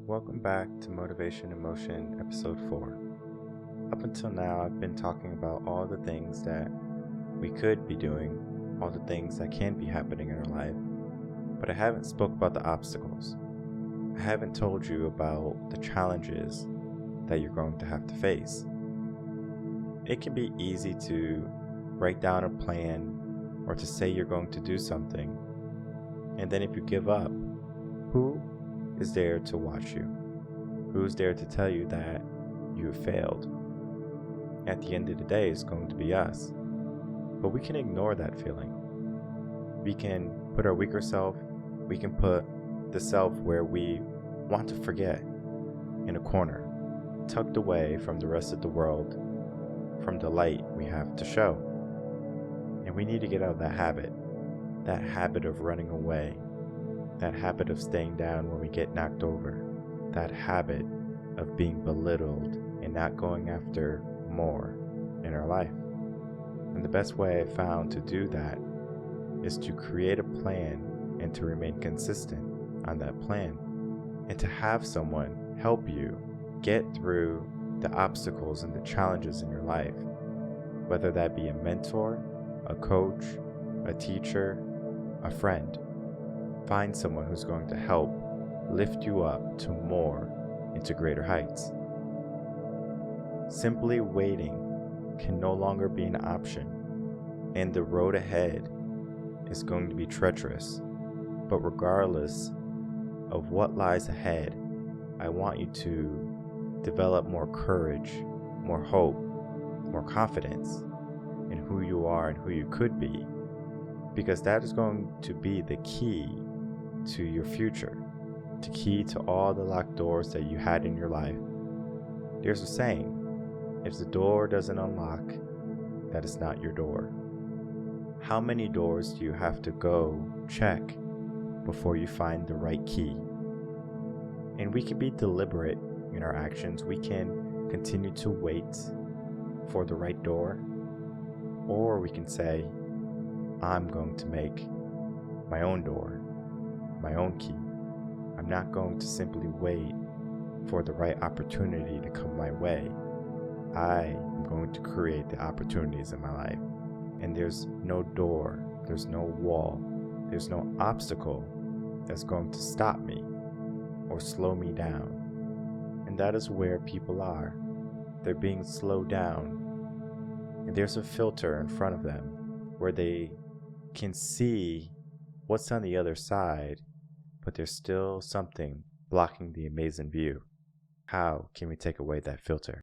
welcome back to Motivation in Motion, episode 4. Up until now, I've been talking about all the things that we could be doing, all the things that can be happening in our life, but I haven't spoke about the obstacles. I haven't told you about the challenges that you're going to have to face. It can be easy to write down a plan or to say you're going to do something, and then if you give up, who is there to watch you? Who's there to tell you that you have failed? At the end of the day, it's going to be us. But we can ignore that feeling. We can put our weaker self, we can put the self where we want to forget in a corner, tucked away from the rest of the world, from the light we have to show. And we need to get out of that habit of running away, that habit of staying down when we get knocked over, that habit of being belittled and not going after more in our life. And the best way I found to do that is to create a plan and to remain consistent on that plan, and to have someone help you get through the obstacles and the challenges in your life, whether that be a mentor, a coach, a teacher, a friend. Find someone who's going to help lift you up to more and to greater heights. Simply waiting can no longer be an option, and the road ahead is going to be treacherous. But regardless of what lies ahead, I want you to develop more courage, more hope, more confidence in who you are and who you could be, because that is going to be the key to your future, the key to all the locked doors that you had in your life. There's a saying, if the door doesn't unlock, that is not your door. How many doors do you have to go check before you find the right key? And we can be deliberate in our actions. We can continue to wait for the right door, or we can say, I'm going to make my own door, my own key. I'm not going to simply wait for the right opportunity to come my way. I am going to create the opportunities in my life. And there's no door, there's no wall, there's no obstacle that's going to stop me or slow me down. And that is where people are. They're being slowed down. And there's a filter in front of them where they can see what's on the other side, but there's still something blocking the amazing view. How can we take away that filter?